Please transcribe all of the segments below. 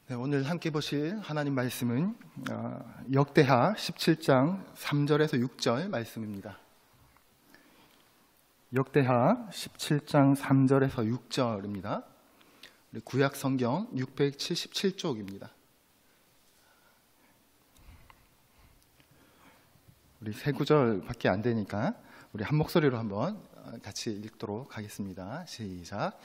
네, 오늘 함께 보실 하나님 말씀은 역대하 17장 3절에서 6절 말씀입니다. 역대하 17장 3절에서 6절입니다. 우리 구약 성경 677쪽입니다. 우리 세 구절밖에 안 되니까 우리 한 목소리로 한번 같이 읽도록 하겠습니다. 시작.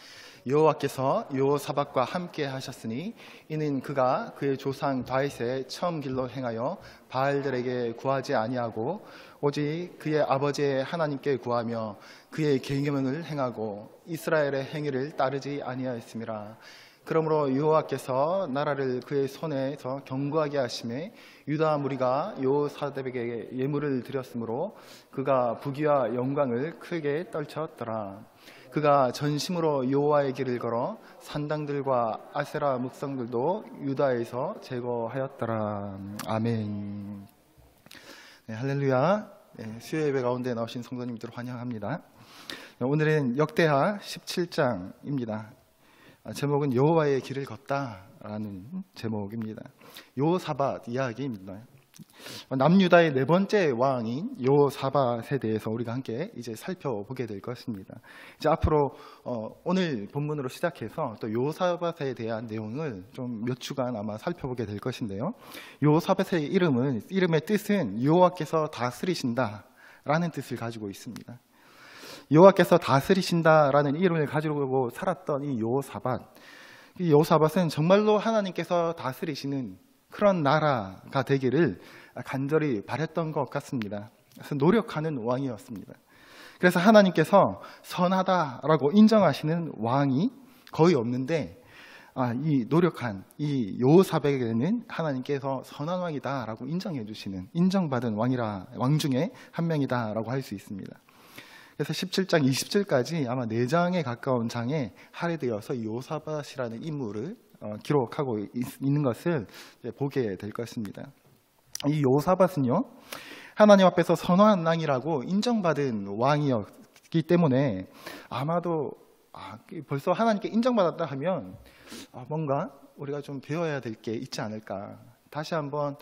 여호와께서 여호사밧과 함께 하셨으니 이는 그가 그의 조상 다윗의 처음 길로 행하여 바알들에게 구하지 아니하고 오직 그의 아버지의 하나님께 구하며 그의 계명을 행하고 이스라엘의 행위를 따르지 아니하였음이라. 그러므로 여호와께서 나라를 그의 손에서 견고하게 하심에 유다 무리가 여호사밧에게 예물을 드렸으므로 그가 부귀와 영광을 크게 떨쳤더라. 그가 전심으로 여호와의 길을 걸어 산당들과 아세라 묵성들도 유다에서 제거하였더라. 아멘. 네, 할렐루야. 네, 수요 예배 가운데 나오신 성도님들 환영합니다. 오늘은 역대하 17장입니다. 제목은 여호와의 길을 걷다라는 제목입니다. 여호사밧 이야기입니다. 남유다의 네 번째 왕인 여호사밧에 대해서 우리가 함께 이제 살펴보게 될 것입니다. 이제 앞으로 오늘 본문으로 시작해서 또 여호사밧에 대한 내용을 좀 몇 주간 아마 살펴보게 될 것인데요. 여호사밧의 이름의 뜻은 여호와께서 다스리신다라는 뜻을 가지고 있습니다. 여호와께서 다스리신다라는 이름을 가지고 살았던 이 여호사밧은 정말로 하나님께서 다스리시는 그런 나라가 되기를 간절히 바랬던 것 같습니다. 그래서 노력하는 왕이었습니다. 그래서 하나님께서 선하다라고 인정하시는 왕이 거의 없는데 이 노력한 이 여호사밧에게는 하나님께서 선한 왕이다라고 인정해 주시는 인정받은 왕 중에 한 명이다라고 할 수 있습니다. 그래서 17장 20절까지 아마 4장에 가까운 장에 할애되어서 여호사밧이라는 인물을 기록하고 있는 것을 보게 될 것입니다. 이 여호사밧은요, 하나님 앞에서 선한 왕이라고 인정받은 왕이었기 때문에 아마도 벌써 하나님께 인정받았다 하면 뭔가 우리가 좀 배워야 될 게 있지 않을까. 다시 한번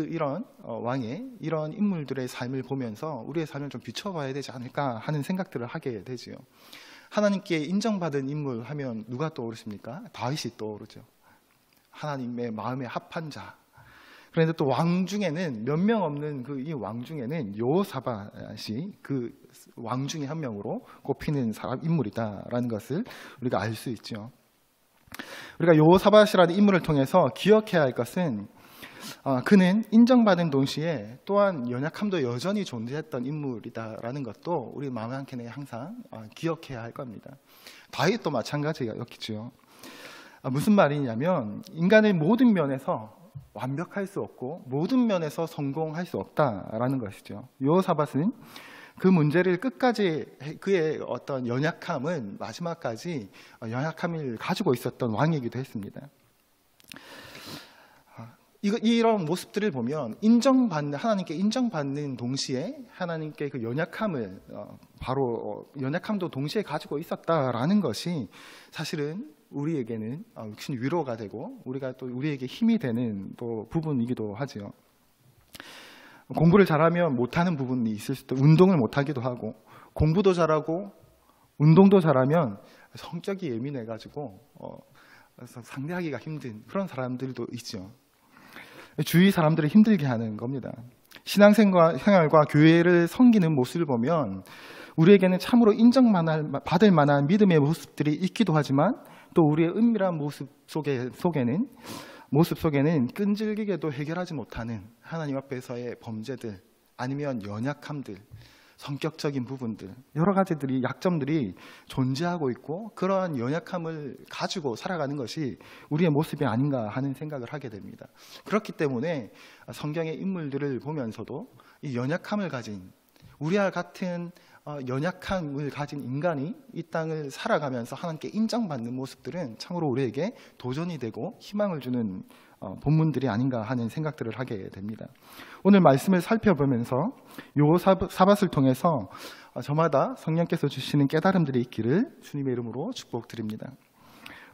이런 왕의 이런 인물들의 삶을 보면서 우리의 삶을 좀 비춰봐야 되지 않을까 하는 생각들을 하게 되지요. 하나님께 인정받은 인물 하면 누가 떠오르십니까? 다윗이 떠오르죠. 하나님의 마음에 합한 자. 그런데 또 왕 중에는 몇 명 없는 이 왕 중에는 여호사밧이 그 왕 중에 한 명으로 꼽히는 인물이다라는 것을 우리가 알 수 있죠. 우리가 여호사밧이라는 인물을 통해서 기억해야 할 것은 그는 인정받은 동시에 또한 연약함도 여전히 존재했던 인물이다라는 것도 우리 마음 한켠에 항상 기억해야 할 겁니다. 다윗도 마찬가지였겠죠. 무슨 말이냐면 인간의 모든 면에서 완벽할 수 없고 모든 면에서 성공할 수 없다라는 것이죠. 여호사밧은 그 문제를 끝까지 그의 어떤 연약함은 마지막까지 연약함을 가지고 있었던 왕이기도 했습니다. 이런 모습들을 보면 하나님께 인정받는 동시에 하나님께 그 연약함을 연약함도 동시에 가지고 있었다라는 것이 사실은 우리에게는 큰 위로가 되고 우리가 또 우리에게 힘이 되는 또 부분이기도 하죠. 공부를 잘하면 못하는 부분이 있을 수도, 운동을 못하기도 하고 공부도 잘하고 운동도 잘하면 성격이 예민해가지고 상대하기가 힘든 그런 사람들도 있죠. 주위 사람들을 힘들게 하는 겁니다. 신앙생활과 교회를 섬기는 모습을 보면 우리에게는 참으로 인정받을 만한 믿음의 모습들이 있기도 하지만 또 우리의 은밀한 모습 속에는 끈질기게도 해결하지 못하는 하나님 앞에서의 범죄들 아니면 연약함들, 성격적인 부분들, 여러 가지들이 약점들이 존재하고 있고 그러한 연약함을 가지고 살아가는 것이 우리의 모습이 아닌가 하는 생각을 하게 됩니다. 그렇기 때문에 성경의 인물들을 보면서도 이 연약함을 가진 우리와 같은 연약함을 가진 인간이 이 땅을 살아가면서 하나님께 인정받는 모습들은 참으로 우리에게 도전이 되고 희망을 주는 본문들이 아닌가 하는 생각들을 하게 됩니다. 오늘 말씀을 살펴보면서 여호사밧을 통해서 저마다 성령께서 주시는 깨달음들이 있기를 주님의 이름으로 축복드립니다.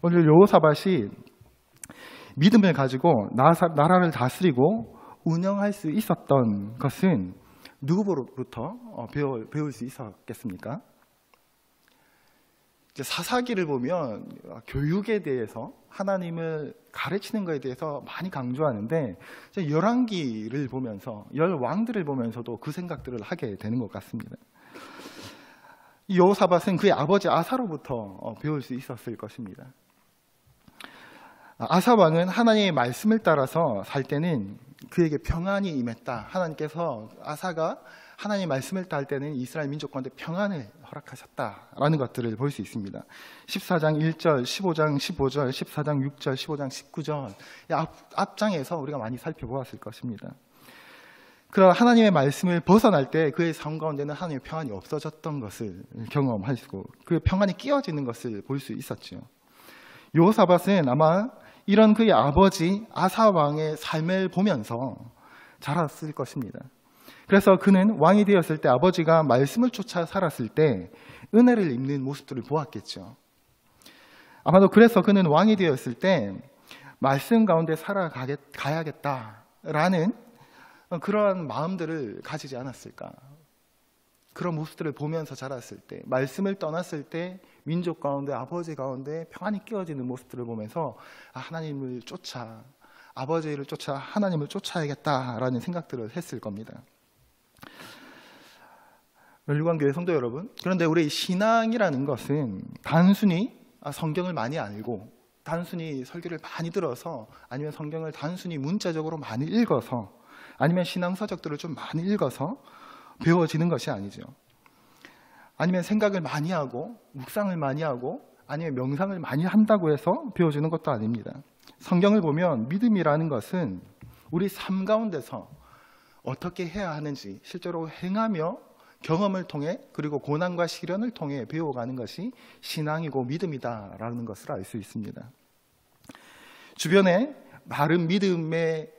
오늘 여호사밧이 믿음을 가지고 나라를 다스리고 운영할 수 있었던 것은 누구로부터 배울 수 있었겠습니까? 사사기를 보면 교육에 대해서 하나님을 가르치는 것에 대해서 많이 강조하는데 열왕기를 보면서 열왕들을 보면서도 그 생각들을 하게 되는 것 같습니다. 여호사밧은 그의 아버지 아사로부터 배울 수 있었을 것입니다. 아사 왕은 하나님의 말씀을 따라서 살 때는 그에게 평안이 임했다. 하나님께서 아사가 하나님의 말씀을 따를 때는 이스라엘 민족 가운데 평안을 허락하셨다라는 것들을 볼 수 있습니다. 14장 1절, 15장 15절, 14장 6절, 15장 19절 앞장에서 우리가 많이 살펴보았을 것입니다. 그러나 하나님의 말씀을 벗어날 때 그의 삶 가운데는 하나님의 평안이 없어졌던 것을 경험하시고 그 평안이 끼어지는 것을 볼 수 있었죠. 여호사밧은 아마 이런 그의 아버지 아사 왕의 삶을 보면서 자랐을 것입니다. 그래서 그는 왕이 되었을 때 아버지가 말씀을 쫓아 살았을 때 은혜를 입는 모습들을 보았겠죠. 아마도 그래서 그는 왕이 되었을 때 말씀 가운데 살아가야겠다라는 그러한 마음들을 가지지 않았을까. 그런 모습들을 보면서 자랐을 때, 말씀을 떠났을 때 민족 가운데, 아버지 가운데 평안이 끼어지는 모습들을 보면서 하나님을 쫓아, 아버지를 쫓아 하나님을 쫓아야겠다라는 생각들을 했을 겁니다. 멸류관교회 성도 여러분, 그런데 우리 신앙이라는 것은 단순히 성경을 많이 알고 단순히 설교를 많이 들어서 아니면 성경을 단순히 문자적으로 많이 읽어서 아니면 신앙서적들을 좀 많이 읽어서 배워지는 것이 아니죠. 아니면 생각을 많이 하고 묵상을 많이 하고 아니면 명상을 많이 한다고 해서 배워지는 것도 아닙니다. 성경을 보면 믿음이라는 것은 우리 삶 가운데서 어떻게 해야 하는지 실제로 행하며 경험을 통해 그리고 고난과 시련을 통해 배워가는 것이 신앙이고 믿음이다라는 것을 알 수 있습니다. 주변에 바른 믿음의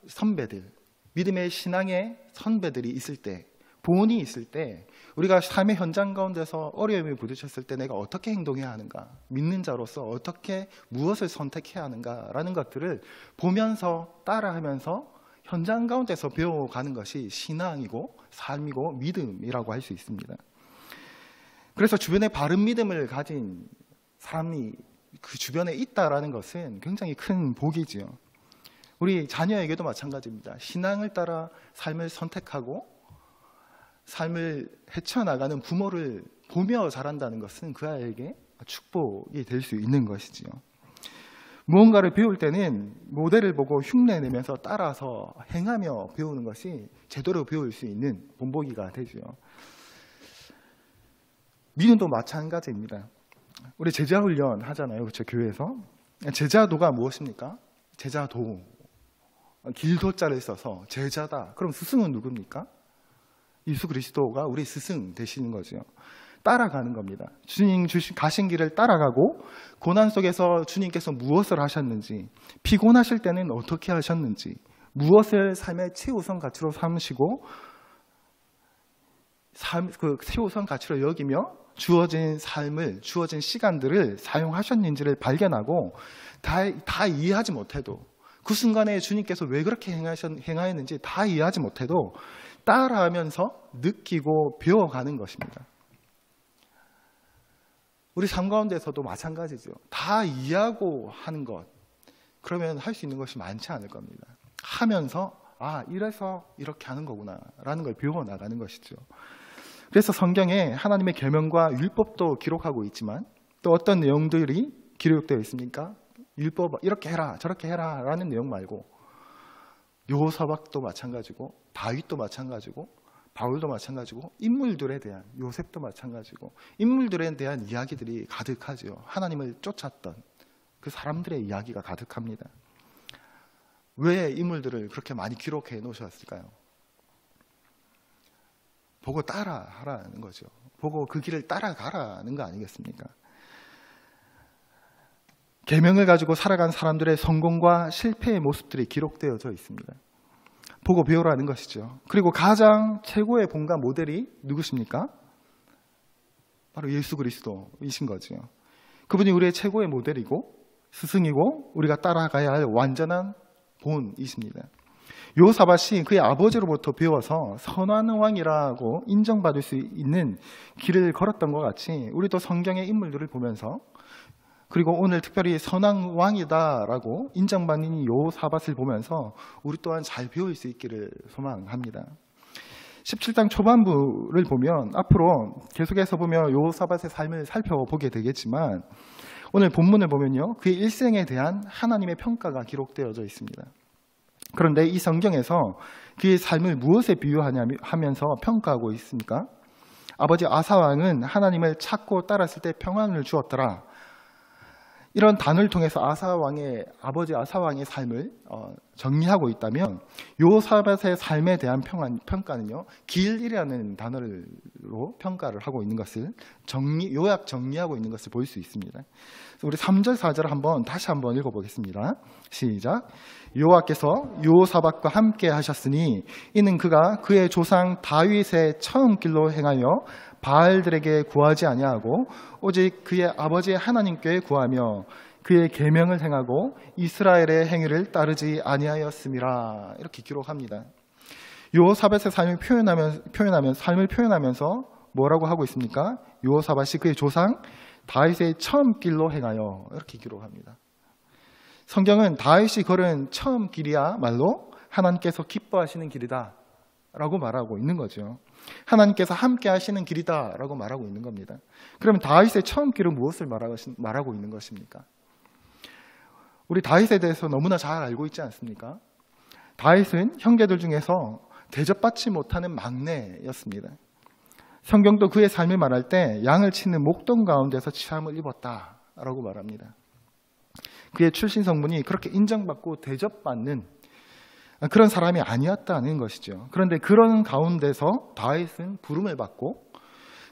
선배들, 믿음의 신앙의 선배들이 있을 때, 보온이 있을 때 우리가 삶의 현장 가운데서 어려움에 부딪혔을 때 내가 어떻게 행동해야 하는가, 믿는 자로서 어떻게 무엇을 선택해야 하는가라는 것들을 보면서 따라하면서 현장 가운데서 배워가는 것이 신앙이고 삶이고 믿음이라고 할 수 있습니다. 그래서 주변에 바른 믿음을 가진 사람이 그 주변에 있다라는 것은 굉장히 큰 복이지요. 우리 자녀에게도 마찬가지입니다. 신앙을 따라 삶을 선택하고 삶을 헤쳐나가는 부모를 보며 자란다는 것은 그 아이에게 축복이 될 수 있는 것이지요. 무언가를 배울 때는 모델을 보고 흉내내면서 따라서 행하며 배우는 것이 제대로 배울 수 있는 본보기가 되죠. 믿음도 마찬가지입니다. 우리 제자훈련 하잖아요. 그렇죠? 교회에서. 제자도가 무엇입니까? 제자도. 길도자를 써서 제자다. 그럼 스승은 누굽니까? 예수 그리스도가 우리 스승 되시는 거죠. 따라가는 겁니다. 주님 가신 길을 따라가고 고난 속에서 주님께서 무엇을 하셨는지, 피곤하실 때는 어떻게 하셨는지, 무엇을 삶의 최우선 가치로 삼으시고 그 최우선 가치로 여기며 주어진 삶을, 주어진 시간들을 사용하셨는지를 발견하고 다 이해하지 못해도 그 순간에 주님께서 왜 그렇게 행하였는지 다 이해하지 못해도 따라하면서 느끼고 배워가는 것입니다. 우리 삶 가운데서도 마찬가지죠. 다 이해하고 하는 것, 그러면 할 수 있는 것이 많지 않을 겁니다. 하면서 이래서 이렇게 하는 거구나 라는 걸 배워나가는 것이죠. 그래서 성경에 하나님의 계명과 율법도 기록하고 있지만 또 어떤 내용들이 기록되어 있습니까? 율법 이렇게 해라 저렇게 해라 라는 내용 말고 여호사밧도 마찬가지고 다윗도 마찬가지고 바울도 마찬가지고 인물들에 대한, 요셉도 마찬가지고 인물들에 대한 이야기들이 가득하죠. 하나님을 쫓았던 그 사람들의 이야기가 가득합니다. 왜 인물들을 그렇게 많이 기록해 놓으셨을까요? 보고 따라하라는 거죠. 보고 그 길을 따라가라는 거 아니겠습니까? 계명을 가지고 살아간 사람들의 성공과 실패의 모습들이 기록되어져 있습니다. 보고 배우라는 것이죠. 그리고 가장 최고의 본과 모델이 누구십니까? 바로 예수 그리스도이신 거죠. 그분이 우리의 최고의 모델이고 스승이고 우리가 따라가야 할 완전한 본이십니다. 요사밧이 그의 아버지로부터 배워서 선한 왕이라고 인정받을 수 있는 길을 걸었던 것 같이 우리도 성경의 인물들을 보면서 그리고 오늘 특별히 선한 왕이다라고 인정받는 이 요사밧을 보면서 우리 또한 잘 배울 수 있기를 소망합니다. 17장 초반부를 보면 앞으로 계속해서 보면 요사밧의 삶을 살펴보게 되겠지만 오늘 본문을 보면요, 그의 일생에 대한 하나님의 평가가 기록되어져 있습니다. 그런데 이 성경에서 그의 삶을 무엇에 비유하면서 평가하고 있습니까? 아버지 아사왕은 하나님을 찾고 따랐을 때 평안을 주었더라. 이런 단어를 통해서 아버지 아사왕의 삶을 정리하고 있다면 요사밧의 삶에 대한 평가는요, 길이라는 단어로 평가를 하고 있는 것을 요약 정리하고 있는 것을 볼 수 있습니다. 우리 3절 4절 다시 한번 읽어보겠습니다. 시작. 여호와께서 요사밧과 함께 하셨으니 이는 그가 그의 조상 다윗의 처음 길로 행하여 바알들에게 구하지 아니하고 오직 그의 아버지 하나님께 구하며 그의 계명을 행하고 이스라엘의 행위를 따르지 아니하였음이라. 이렇게 기록합니다. 요사밧의 삶을 삶을 표현하면서 뭐라고 하고 있습니까? 요사밧이 그의 조상 다윗의 처음 길로 행하여, 이렇게 기록합니다. 성경은 다윗이 걸은 처음 길이야말로 하나님께서 기뻐하시는 길이다 라고 말하고 있는 거죠. 하나님께서 함께 하시는 길이다 라고 말하고 있는 겁니다. 그러면 다윗의 처음 길은 무엇을 말하고 있는 것입니까? 우리 다윗에 대해서 너무나 잘 알고 있지 않습니까? 다윗은 형제들 중에서 대접받지 못하는 막내였습니다. 성경도 그의 삶을 말할 때 양을 치는 목동 가운데서 치함을 입었다라고 말합니다. 그의 출신 성분이 그렇게 인정받고 대접받는 그런 사람이 아니었다는 것이죠. 그런데 그런 가운데서 다윗은 부름을 받고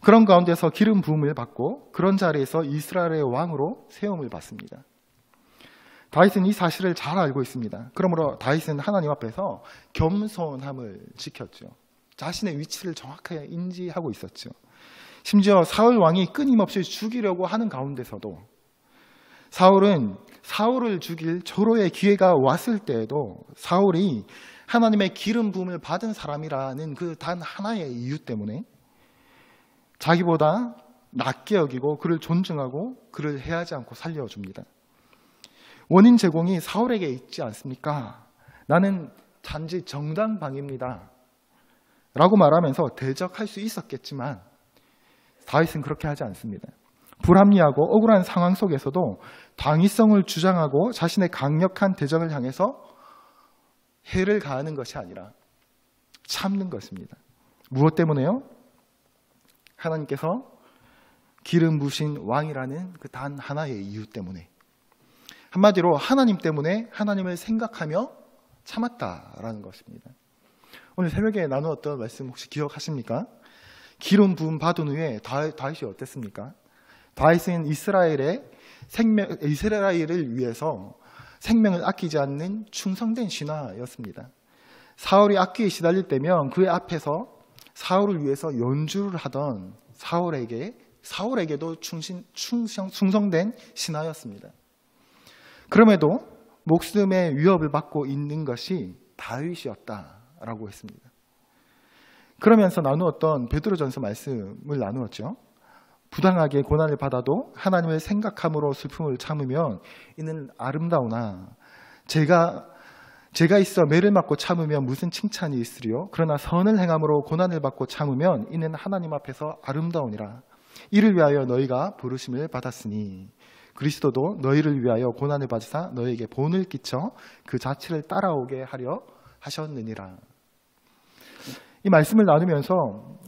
그런 가운데서 기름 부음을 받고 그런 자리에서 이스라엘의 왕으로 세움을 받습니다. 다윗은 이 사실을 잘 알고 있습니다. 그러므로 다윗은 하나님 앞에서 겸손함을 지켰죠. 자신의 위치를 정확하게 인지하고 있었죠. 심지어 사울 왕이 끊임없이 죽이려고 하는 가운데서도 사울을 죽일 절호의 기회가 왔을 때에도 사울이 하나님의 기름 부음을 받은 사람이라는 그 단 하나의 이유 때문에 자기보다 낮게 여기고 그를 존중하고 그를 해하지 않고 살려줍니다. 원인 제공이 사울에게 있지 않습니까? 나는 단지 정당방위입니다 라고 말하면서 대적할 수 있었겠지만 다윗은 그렇게 하지 않습니다. 불합리하고 억울한 상황 속에서도 당위성을 주장하고 자신의 강력한 대적을 향해서 해를 가하는 것이 아니라 참는 것입니다. 무엇 때문에요? 하나님께서 기름 부으신 왕이라는 그 단 하나의 이유 때문에, 한마디로 하나님 때문에 하나님을 생각하며 참았다라는 것입니다. 오늘 새벽에 나누었던 말씀 혹시 기억하십니까? 기름 부음 받은 후에 다윗이 어땠습니까? 다윗은 이스라엘을 위해서 생명을 아끼지 않는 충성된 신하였습니다. 사울이 악기에 시달릴 때면 그의 앞에서 사울을 위해서 연주를 하던 사울에게도 충성된 신하였습니다. 그럼에도 목숨의 위협을 받고 있는 것이 다윗이었다라고 했습니다. 그러면서 나누었던 베드로전서 말씀을 나누었죠. 부당하게 고난을 받아도 하나님을 생각함으로 슬픔을 참으면 이는 아름다우나 제가 있어 매를 맞고 참으면 무슨 칭찬이 있으리요? 그러나 선을 행함으로 고난을 받고 참으면 이는 하나님 앞에서 아름다우니라. 이를 위하여 너희가 부르심을 받았으니 그리스도도 너희를 위하여 고난을 받으사 너희에게 본을 끼쳐 그 자취를 따라오게 하려 하셨느니라. 이 말씀을 나누면서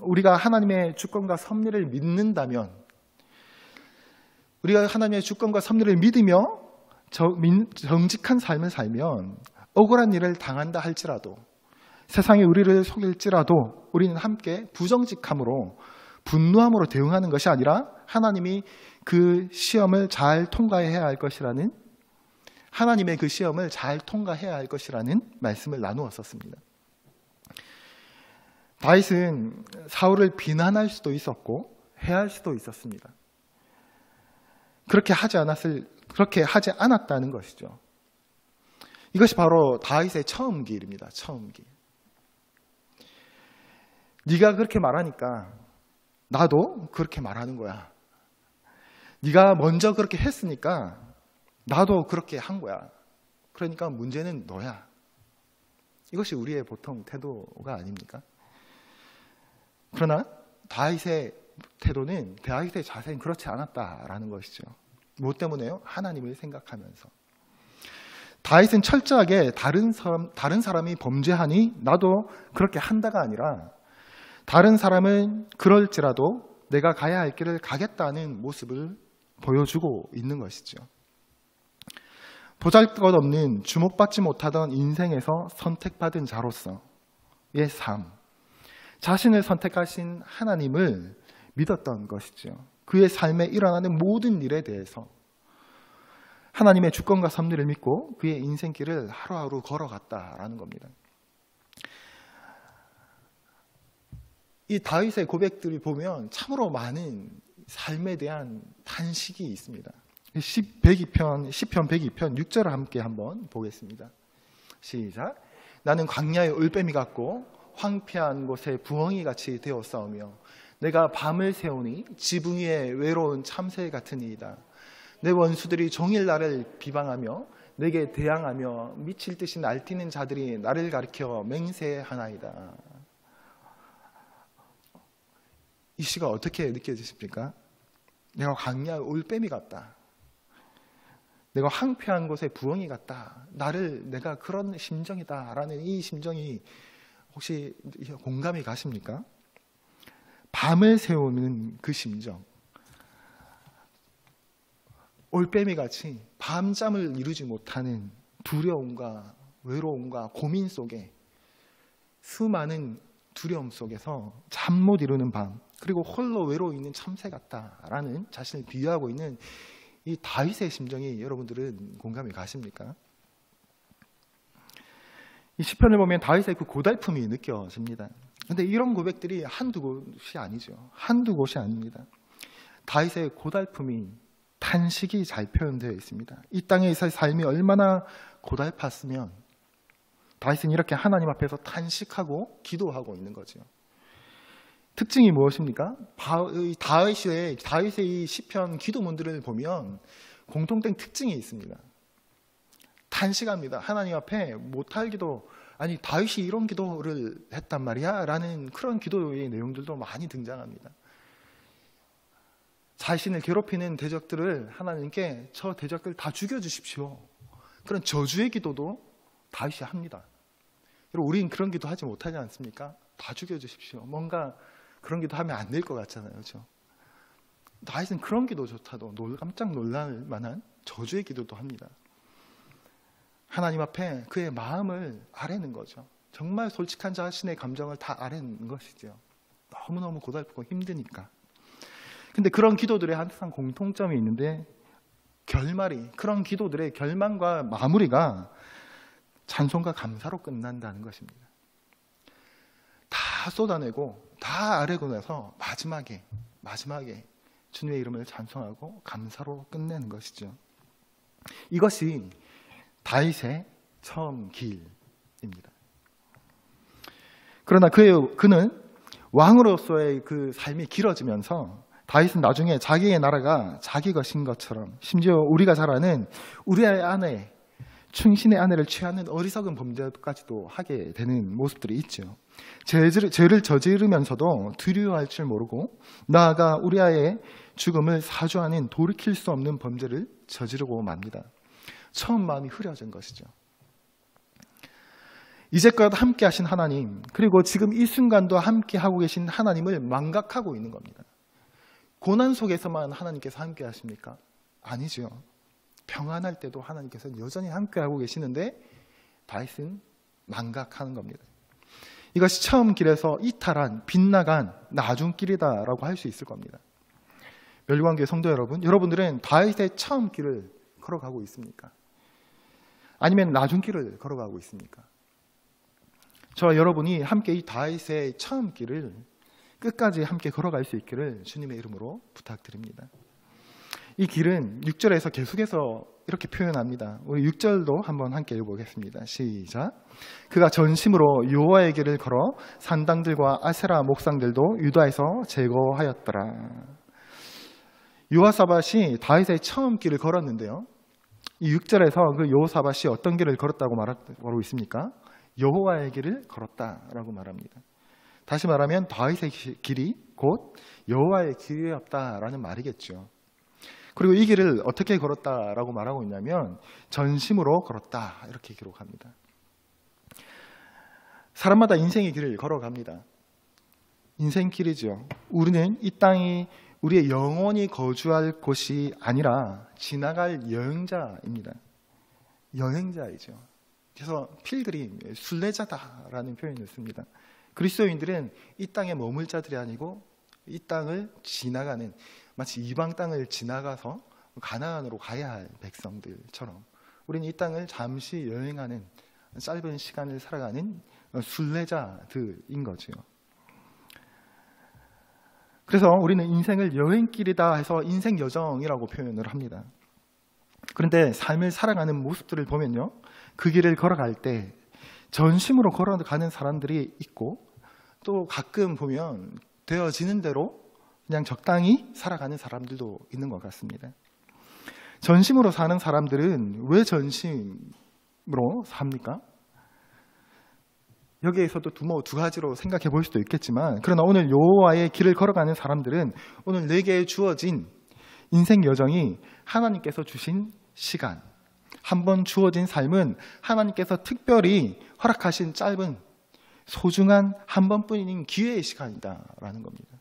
우리가 하나님의 주권과 섭리를 믿는다면, 우리가 하나님의 주권과 섭리를 믿으며 정직한 삶을 살면 억울한 일을 당한다 할지라도, 세상이 우리를 속일지라도 우리는 함께 부정직함으로 분노함으로 대응하는 것이 아니라 하나님이 그 시험을 잘 통과해야 할 것이라는, 하나님의 그 시험을 잘 통과해야 할 것이라는 말씀을 나누었었습니다. 다윗은 사울을 비난할 수도 있었고 해할 수도 있었습니다. 그렇게 하지 않았을 그렇게 하지 않았다는 것이죠. 이것이 바로 다윗의 처음 길입니다. 처음 길. 네가 그렇게 말하니까 나도 그렇게 말하는 거야. 네가 먼저 그렇게 했으니까 나도 그렇게 한 거야. 그러니까 문제는 너야. 이것이 우리의 보통 태도가 아닙니까? 그러나 다윗의 태도는, 다윗의 자세는 그렇지 않았다라는 것이죠. 무엇 때문에요? 하나님을 생각하면서. 다윗은 철저하게 다른 사람이 범죄하니 나도 그렇게 한다가 아니라, 다른 사람은 그럴지라도 내가 가야 할 길을 가겠다는 모습을 보여주고 있는 것이죠. 보잘것없는, 주목받지 못하던 인생에서 선택받은 자로서의 삶, 자신을 선택하신 하나님을 믿었던 것이죠. 그의 삶에 일어나는 모든 일에 대해서 하나님의 주권과 섭리를 믿고 그의 인생길을 하루하루 걸어갔다라는 겁니다. 이 다윗의 고백들을 보면 참으로 많은 삶에 대한 탄식이 있습니다. 시편 102편 6절을 함께 한번 보겠습니다. 시작. 나는 광야의 올빼미 같고 황폐한 곳에 부엉이 같이 되었사오며 내가 밤을 새우니 지붕 위에 외로운 참새 같으니이다. 내 원수들이 종일 나를 비방하며 내게 대항하며 미칠 듯이 날뛰는 자들이 나를 가리켜 맹세하나이다. 이 시가 어떻게 느껴지십니까? 내가 광야의 올빼미 같다. 내가 황폐한 곳에 부엉이 같다. 내가 그런 심정이다라는 이 심정이 혹시 공감이 가십니까? 밤을 새우는 그 심정, 올빼미같이 밤잠을 이루지 못하는 두려움과 외로움과 고민 속에, 수많은 두려움 속에서 잠 못 이루는 밤, 그리고 홀로 외로워 있는 참새 같다라는 자신을 비유하고 있는 이 다윗의 심정이 여러분들은 공감이 가십니까? 이 시편을 보면 다윗의 그 고달픔이 느껴집니다. 그런데 이런 고백들이 한두 곳이 아니죠. 한두 곳이 아닙니다. 다윗의 고달픔이, 탄식이 잘 표현되어 있습니다. 이 땅에서의 삶이 얼마나 고달팠으면 다윗은 이렇게 하나님 앞에서 탄식하고 기도하고 있는 거죠. 특징이 무엇입니까? 다윗의 이 시편 기도문들을 보면 공통된 특징이 있습니다. 탄식합니다. 하나님 앞에 못할 기도, 아니 다윗이 이런 기도를 했단 말이야 라는 그런 기도의 내용들도 많이 등장합니다. 자신을 괴롭히는 대적들을 하나님께 저 대적들 다 죽여주십시오. 그런 저주의 기도도 다윗이 합니다. 여러분, 우리는 그런 기도 하지 못하지 않습니까? 다 죽여주십시오. 뭔가 그런 기도 하면 안 될 것 같잖아요. 그렇죠? 다윗은 그런 기도조차도 깜짝 놀랄 만한 저주의 기도도 합니다. 하나님 앞에 그의 마음을 아뢰는 거죠. 정말 솔직한 자신의 감정을 다 아뢰는 것이죠. 너무너무 고달프고 힘드니까. 근데 그런 기도들에 항상 공통점이 있는데, 그런 기도들의 결말과 마무리가 찬송과 감사로 끝난다는 것입니다. 다 쏟아내고 다 아뢰고 나서 마지막에 주님의 이름을 찬송하고 감사로 끝내는 것이죠. 이것이 다윗의 처음 길입니다. 그러나 그는 왕으로서의 그 삶이 길어지면서 다윗은 나중에 자기의 나라가 자기 것인 것처럼, 심지어 우리가 잘 아는 우리아의 아내, 충신의 아내를 취하는 어리석은 범죄까지도 하게 되는 모습들이 있죠. 죄를 저지르면서도 두려워할 줄 모르고 나아가 우리아의 죽음을 사주하는 돌이킬 수 없는 범죄를 저지르고 맙니다. 처음 마음이 흐려진 것이죠. 이제껏 함께 하신 하나님, 그리고 지금 이 순간도 함께 하고 계신 하나님을 망각하고 있는 겁니다. 고난 속에서만 하나님께서 함께 하십니까? 아니죠. 평안할 때도 하나님께서 여전히 함께 하고 계시는데 다윗은 망각하는 겁니다. 이것이 처음 길에서 이탈한, 빗나간 나중길이다라고 할 수 있을 겁니다. 멸류관교회 성도 여러분, 여러분들은 다윗의 처음 길을 걸어가고 있습니까? 아니면 나중길을 걸어가고 있습니까? 저와 여러분이 함께 이 다윗의 처음 길을 끝까지 함께 걸어갈 수 있기를 주님의 이름으로 부탁드립니다. 이 길은 6절에서 계속해서 이렇게 표현합니다. 우리 6절도 한번 함께 읽어보겠습니다. 시작. 그가 전심으로 여호와의 길을 걸어 산당들과 아세라 목상들도 유다에서 제거하였더라. 여호사밧이 다윗의 처음 길을 걸었는데요. 이 6절에서 그 여호사밧이 어떤 길을 걸었다고 말하고 있습니까? 여호와의 길을 걸었다라고 말합니다. 다시 말하면 다윗의 길이 곧 여호와의 길이었다라는 말이겠죠. 그리고 이 길을 어떻게 걸었다라고 말하고 있냐면 전심으로 걸었다 이렇게 기록합니다. 사람마다 인생의 길을 걸어갑니다. 인생길이죠. 우리는 이 땅이 우리의 영원히 거주할 곳이 아니라 지나갈 여행자입니다. 여행자이죠. 그래서 필그림, 순례자다라는 표현을 씁니다. 그리스도인들은 이 땅에 머물 자들이 아니고 이 땅을 지나가는, 마치 이방 땅을 지나가서 가나안으로 가야 할 백성들처럼 우리는 이 땅을 잠시 여행하는, 짧은 시간을 살아가는 순례자들인 거죠. 그래서 우리는 인생을 여행길이다 해서 인생 여정이라고 표현을 합니다. 그런데 삶을 살아가는 모습들을 보면요, 그 길을 걸어갈 때 전심으로 걸어가는 사람들이 있고, 또 가끔 보면 되어지는 대로 그냥 적당히 살아가는 사람들도 있는 것 같습니다. 전심으로 사는 사람들은 왜 전심으로 삽니까? 여기에서도 두 가지로 생각해 볼 수도 있겠지만, 그러나 오늘 여호와의 길을 걸어가는 사람들은 오늘 내게 주어진 인생 여정이 하나님께서 주신 시간, 한번 주어진 삶은 하나님께서 특별히 허락하신 짧은 소중한 한 번뿐인 기회의 시간이다라는 겁니다.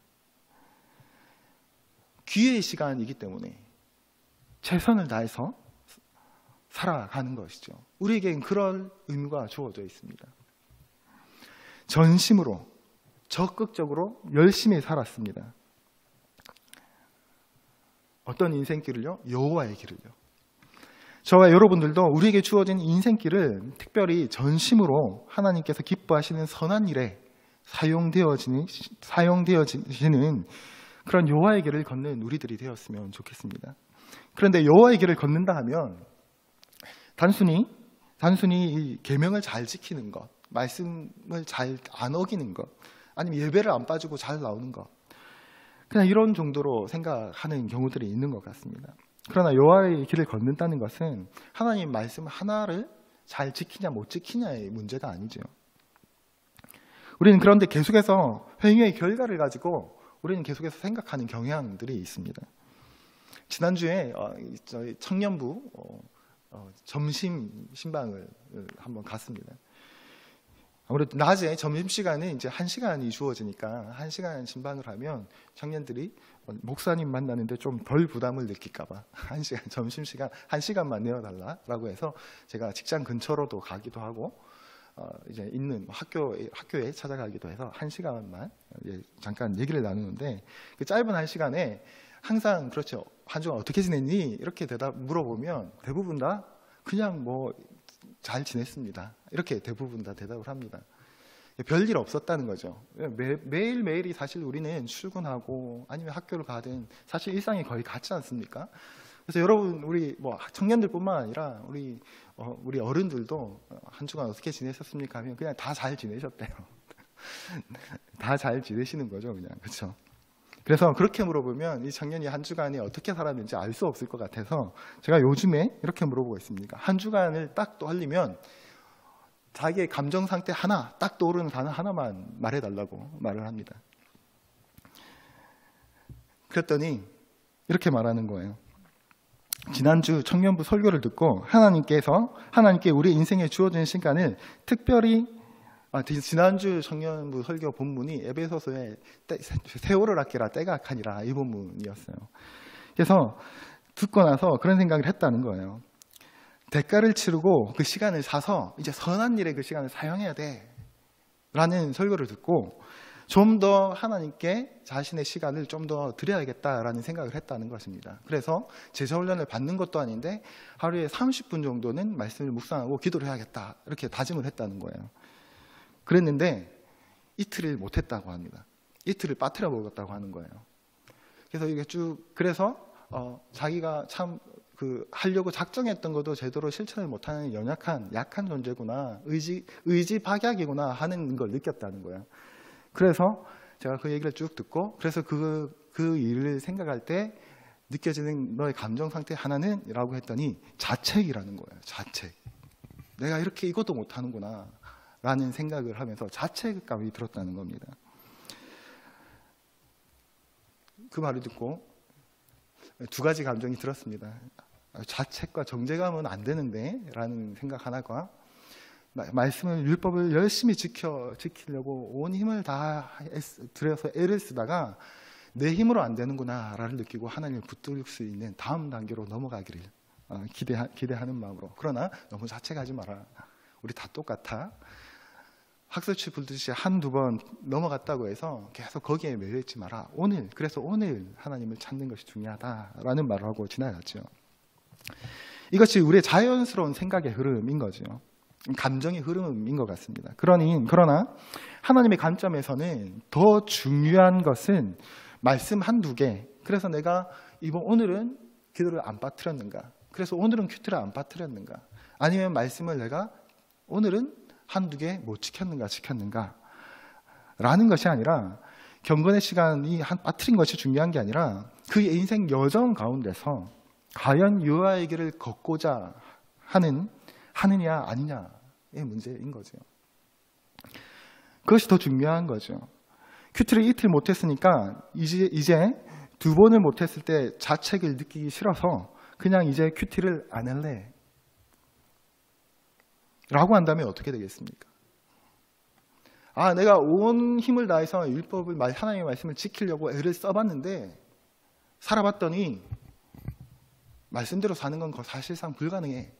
기회의 시간이기 때문에 최선을 다해서 살아가는 것이죠. 우리에겐 그럴 의무가 주어져 있습니다. 전심으로 적극적으로 열심히 살았습니다. 어떤 인생길을요? 여호와의 길을요. 저와 여러분들도 우리에게 주어진 인생길을 특별히 전심으로 하나님께서 기뻐하시는 선한 일에 사용되어지는 그런 여호와의 길을 걷는 우리들이 되었으면 좋겠습니다. 그런데 여호와의 길을 걷는다 하면 단순히 이 계명을 잘 지키는 것, 말씀을 잘 안 어기는 것, 아니면 예배를 안 빠지고 잘 나오는 것, 그냥 이런 정도로 생각하는 경우들이 있는 것 같습니다. 그러나 여호와의 길을 걷는다는 것은 하나님 말씀 하나를 잘 지키냐 못 지키냐의 문제가 아니죠. 우리는 그런데 계속해서 행위의 결과를 가지고 우리는 계속해서 생각하는 경향들이 있습니다. 지난주에 저희 청년부 점심 신방을 한번 갔습니다. 아무래도 낮에 점심시간에 이제 1시간이 주어지니까 1시간 신방을 하면 청년들이 목사님 만나는데 좀 덜 부담을 느낄까봐 1시간, 점심시간 1시간만 내어달라고 해서 제가 직장 근처로도 가기도 하고 이제 있는 학교에 찾아가기도 해서 1시간만 잠깐 얘기를 나누는데, 그 짧은 1시간에 항상 그렇죠. 한 주간 어떻게 지냈니? 이렇게 물어보면 대부분 다 그냥 뭐 잘 지냈습니다. 이렇게 대부분 다 대답을 합니다. 별일 없었다는 거죠. 매일매일이 사실 우리는 출근하고 아니면 학교를 가든 사실 일상이 거의 같지 않습니까? 그래서 여러분, 우리 뭐 청년들뿐만 아니라 우리 어른들도 한 주간 어떻게 지내셨습니까? 하면 그냥 다 잘 지내셨대요. 다 잘 지내시는 거죠, 그냥. 그렇죠? 그래서 그렇게 물어보면 이 청년이 한 주간이 어떻게 살았는지 알 수 없을 것 같아서 제가 요즘에 이렇게 물어보고 있습니다. 한 주간을 딱 떠올리면 자기의 감정 상태 하나, 딱 떠오르는 단어 하나만 말해달라고 말을 합니다. 그랬더니 이렇게 말하는 거예요. 지난주 청년부 설교를 듣고 하나님께 우리 인생에 주어진 시간을 특별히, 지난주 청년부 설교 본문이 에베소서의 세월을 아끼라 때가 악하니라, 이 본문이었어요. 그래서 듣고 나서 그런 생각을 했다는 거예요. 대가를 치르고 그 시간을 사서 이제 선한 일에 그 시간을 사용해야 돼 라는 설교를 듣고 좀 더 하나님께 자신의 시간을 좀 더 드려야겠다라는 생각을 했다는 것입니다. 그래서 제자훈련을 받는 것도 아닌데 하루에 30분 정도는 말씀을 묵상하고 기도를 해야겠다, 이렇게 다짐을 했다는 거예요. 그랬는데 이틀을 못했다고 합니다. 이틀을 빠뜨려 먹었다고 하는 거예요. 그래서 이게 그래서 자기가 참 하려고 작정했던 것도 제대로 실천을 못하는 약한 존재구나, 의지 박약이구나 하는 걸 느꼈다는 거예요. 그래서 제가 그 얘기를 쭉 듣고, 그래서 그 일을 생각할 때 느껴지는 너의 감정 상태 하나는 라고 했더니 자책이라는 거예요. 자책. 내가 이렇게 이것도 못하는구나 라는 생각을 하면서 자책감이 들었다는 겁니다. 그 말을 듣고 두 가지 감정이 들었습니다. 자책과 정죄감은 안 되는데 라는 생각 하나가, 말씀을, 율법을 열심히 지키려고 온 힘을 다 들여서 애를 쓰다가 내 힘으로 안 되는구나 라를 느끼고 하나님을 붙들 수 있는 다음 단계로 넘어가기를 기대하는 마음으로. 그러나 너무 자책하지 마라. 우리 다 똑같아. 학설치 불듯이 한두 번 넘어갔다고 해서 계속 거기에 매여있지 마라. 그래서 오늘 하나님을 찾는 것이 중요하다라는 말을 하고 지나갔죠. 이것이 우리의 자연스러운 생각의 흐름인 거죠. 감정의 흐름인 것 같습니다. 그러나 하나님의 관점에서는 더 중요한 것은 말씀 한두 개. 그래서 내가 오늘은 기도를 안 빠뜨렸는가? 그래서 오늘은 큐티를 안 빠뜨렸는가? 아니면 말씀을 내가 오늘은 한두 개 못 지켰는가? 라는 것이 아니라, 경건의 시간이 빠뜨린 것이 중요한 게 아니라 그의 인생 여정 가운데서 과연 여호와의 길을 걷고자 하느냐 아니냐의 문제인 거죠. 그것이 더 중요한 거죠. 큐티를 이틀 못했으니까 이제 두 번을 못했을 때 자책을 느끼기 싫어서 그냥 이제 큐티를 안 할래 라고 한다면 어떻게 되겠습니까? 내가 온 힘을 다해서 하나님의 말씀을 지키려고 애를 써봤는데 살아봤더니 말씀대로 사는 건 사실상 불가능해.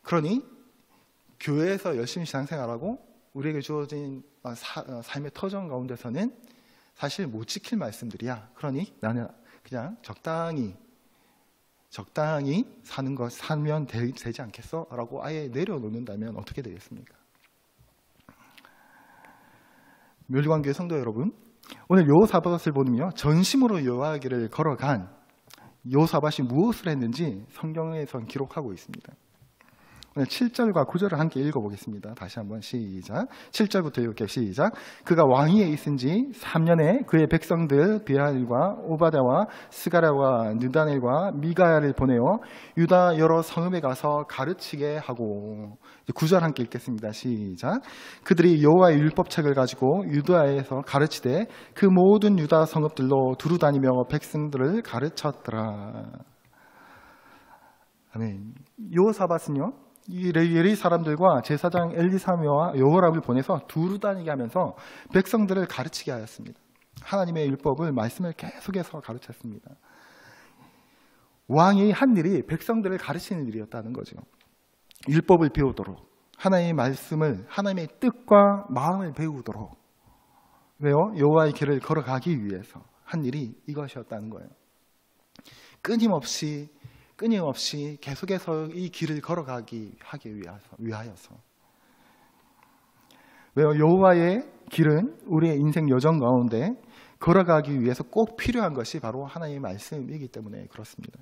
그러니 교회에서 열심히 신앙생활하고 우리에게 주어진 삶의 터전 가운데서는 사실 못 지킬 말씀들이야. 그러니 나는 그냥 적당히 살면 되지 않겠어? 라고 아예 내려놓는다면 어떻게 되겠습니까? 묘지관교회 성도 여러분, 오늘 여호사밧을 보면요, 전심으로 여호와의 길을 걸어간 여호사밧이 무엇을 했는지 성경에선 기록하고 있습니다. 오늘 7절과 9절을 함께 읽어보겠습니다. 다시 한번 시작. 7절부터 읽을게요. 시작. 그가 왕위에 있은 지 3년에 그의 백성들 비할과 오바댜와 스가랴와 느다넬과 미가야를 보내어 유다 여러 성읍에 가서 가르치게 하고. 9절 함께 읽겠습니다. 시작. 그들이 여호와의 율법책을 가지고 유다에서 가르치되 그 모든 유다 성읍들로 두루다니며 백성들을 가르쳤더라. 아멘. 여호사밧은요, 이 레위 사람들과 제사장 엘리사마와 여호람을 보내서 두루다니게 하면서 백성들을 가르치게 하였습니다. 하나님의 율법을, 말씀을 계속해서 가르쳤습니다. 왕이 한 일이 백성들을 가르치는 일이었다는 거죠. 율법을 배우도록, 하나님의 말씀을, 하나님의 뜻과 마음을 배우도록. 왜요? 여호와의 길을 걸어가기 위해서 한 일이 이것이었다는 거예요. 끊임없이 계속해서 이 길을 걸어가기 위하여서. 왜요? 여호와의 길은 우리의 인생 여정 가운데 걸어가기 위해서 꼭 필요한 것이 바로 하나님의 말씀이기 때문에 그렇습니다.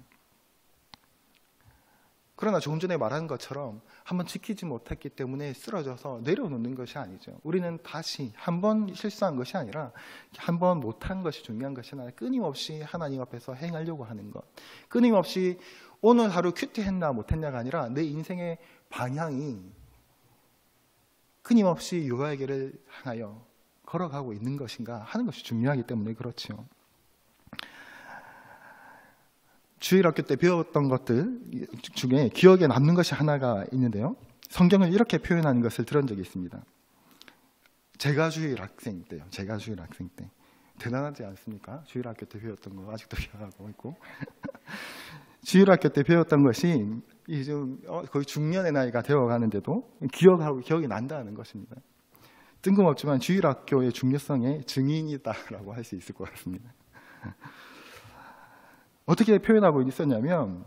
그러나 조금 전에 말한 것처럼 한번 지키지 못했기 때문에 쓰러져서 내려놓는 것이 아니죠. 우리는 다시 한 번 실수한 것이 아니라 한 번 못한 것이 중요한 것이 아니라 끊임없이 하나님 앞에서 행하려고 하는 것. 끊임없이 오늘 하루 큐티했나 못했냐가 아니라 내 인생의 방향이 끊임없이 여호와의 길을 향하여 걸어가고 있는 것인가 하는 것이 중요하기 때문에 그렇죠. 주일학교 때 배웠던 것들 중에 기억에 남는 것이 하나가 있는데요. 성경을 이렇게 표현하는 것을 들은 적이 있습니다. 제가 주일학생 때요. 대단하지 않습니까? 주일학교 때 배웠던 거 아직도 기억하고 있고. 주일학교 때 배웠던 것이 이제 거의 중년의 나이가 되어가는데도 기억이 난다는 것입니다. 뜬금없지만 주일학교의 중요성의 증인이다라고 할 수 있을 것 같습니다. 어떻게 표현하고 있었냐면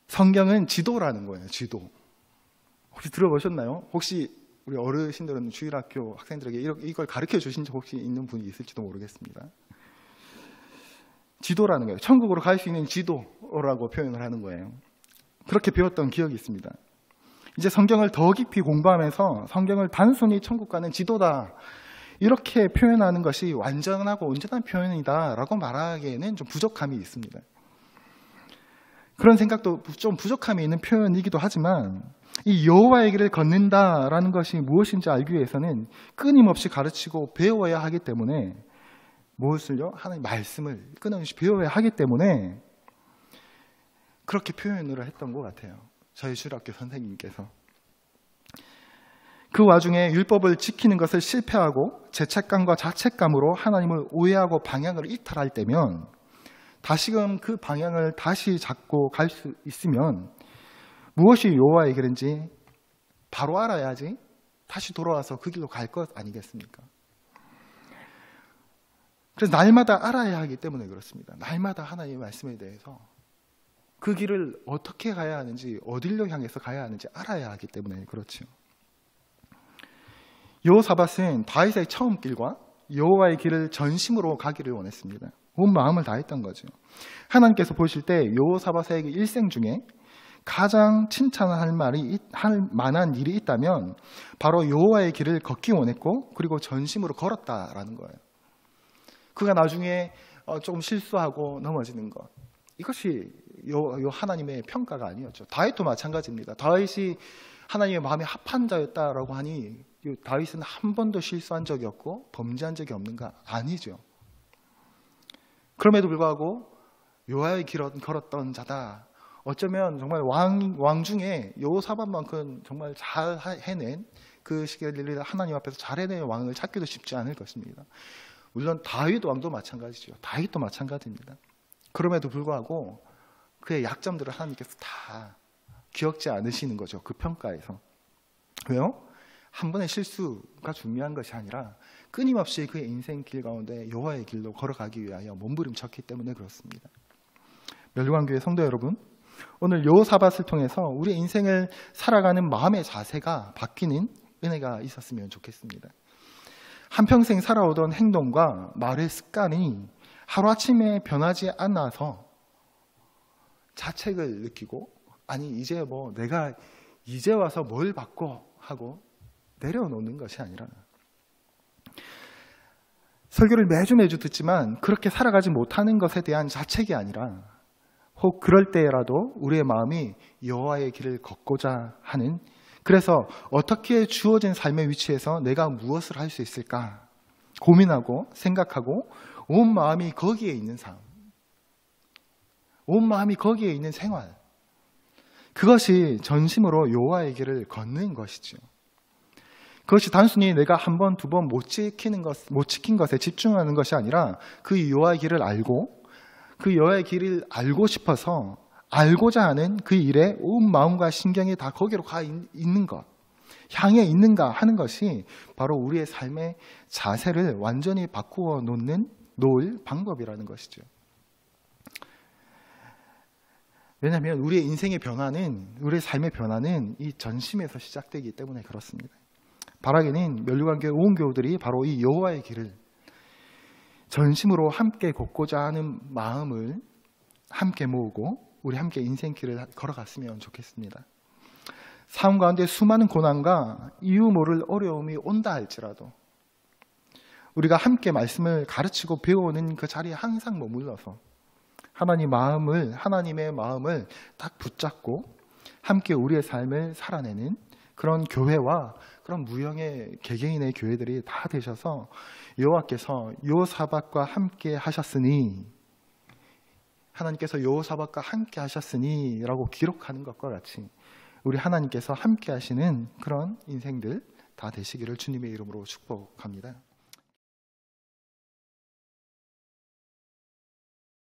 성경은 지도라는 거예요. 지도. 혹시 들어보셨나요? 혹시 우리 어르신들은 주일학교 학생들에게 이걸 가르쳐 주신 적 혹시 있는 분이 있을지도 모르겠습니다. 지도라는 거예요. 천국으로 갈 수 있는 지도라고 표현을 하는 거예요. 그렇게 배웠던 기억이 있습니다. 이제 성경을 더 깊이 공부하면서 성경을 단순히 천국 가는 지도다 이렇게 표현하는 것이 완전하고 온전한 표현이다라고 말하기에는 좀 부족함이 있습니다. 그런 생각도 좀 부족함이 있는 표현이기도 하지만 이 여호와의 길을 걷는다라는 것이 무엇인지 알기 위해서는 끊임없이 가르치고 배워야 하기 때문에 무엇을요? 하나님 말씀을 끊임없이 배워야 하기 때문에 그렇게 표현을 했던 것 같아요. 저희 주일학교 선생님께서. 그 와중에 율법을 지키는 것을 실패하고 죄책감과 자책감으로 하나님을 오해하고 방향을 이탈할 때면 다시금 그 방향을 다시 잡고 갈 수 있으면 무엇이 여호와의 길인지 바로 알아야지 다시 돌아와서 그 길로 갈 것 아니겠습니까? 그래서 날마다 알아야 하기 때문에 그렇습니다. 날마다 하나님의 말씀에 대해서 그 길을 어떻게 가야 하는지 어디로 향해서 가야 하는지 알아야 하기 때문에 그렇죠. 여호사밧은 다윗의 처음 길과 여호와의 길을 전심으로 가기를 원했습니다. 온 마음을 다했던 거죠. 하나님께서 보실 때 여호사밧의 일생 중에 가장 칭찬할 만한 일이 있다면 바로 여호와의 길을 걷기 원했고 그리고 전심으로 걸었다라는 거예요. 그가 나중에 조금 실수하고 넘어지는 것, 이것이 하나님의 평가가 아니었죠. 다윗도 마찬가지입니다. 다윗이 하나님의 마음에 합한 자였다라고 하니 다윗은 한 번도 실수한 적이 없고 범죄한 적이 없는가? 아니죠. 그럼에도 불구하고 여호와의 길을 걸었던 자다. 어쩌면 정말 왕 중에 여호사밧만큼 정말 잘 해낸 그 시기를 하나님 앞에서 잘 해낸 왕을 찾기도 쉽지 않을 것입니다. 물론 다윗 왕도 마찬가지죠. 다윗도 마찬가지입니다. 그럼에도 불구하고 그의 약점들을 하나님께서 다 기억지 않으시는 거죠. 그 평가에서. 왜요? 한 번의 실수가 중요한 것이 아니라 끊임없이 그의 인생 길 가운데 여호와의 길로 걸어가기 위하여 몸부림쳤기 때문에 그렇습니다. 멸류관교회 성도 여러분, 오늘 여호사밧을 통해서 우리 인생을 살아가는 마음의 자세가 바뀌는 은혜가 있었으면 좋겠습니다. 한평생 살아오던 행동과 말의 습관이 하루아침에 변하지 않아서 자책을 느끼고 아니 이제 내가 이제 와서 뭘 바꿔 하고 내려놓는 것이 아니라 설교를 매주 듣지만 그렇게 살아가지 못하는 것에 대한 자책이 아니라 혹 그럴 때라도 우리의 마음이 여호와의 길을 걷고자 하는, 그래서 어떻게 주어진 삶의 위치에서 내가 무엇을 할 수 있을까 고민하고 생각하고 온 마음이 거기에 있는 삶, 온 마음이 거기에 있는 생활, 그것이 전심으로 여호와의 길을 걷는 것이죠. 그것이 단순히 내가 한 번, 두 번 못 지킨 것에 집중하는 것이 아니라 그 여호와의 길을 알고 그 여호와의 길을 알고 싶어서 알고자 하는 그 일에 온 마음과 신경이 다 거기로 가 있는 것, 향해 있는가 하는 것이 바로 우리의 삶의 자세를 완전히 바꾸어 놓을 방법이라는 것이죠. 왜냐하면 우리의 인생의 변화는, 우리의 삶의 변화는 이 전심에서 시작되기 때문에 그렇습니다. 바라기는 멸류관교회 온 교우들이 바로 이 여호와의 길을 전심으로 함께 걷고자 하는 마음을 함께 모으고 우리 함께 인생길을 걸어갔으면 좋겠습니다. 삶 가운데 수많은 고난과 이유 모를 어려움이 온다 할지라도 우리가 함께 말씀을 가르치고 배우는 그 자리에 항상 머물러서 하나님의 마음을 딱 붙잡고 함께 우리의 삶을 살아내는 그런 교회와 그런 무형의 개개인의 교회들이 다 되셔서 여호와께서 여호사밧과 함께 하셨으니, 하나님께서 여호사밧과 함께 하셨으니 라고 기록하는 것과 같이 우리 하나님께서 함께 하시는 그런 인생들 다 되시기를 주님의 이름으로 축복합니다.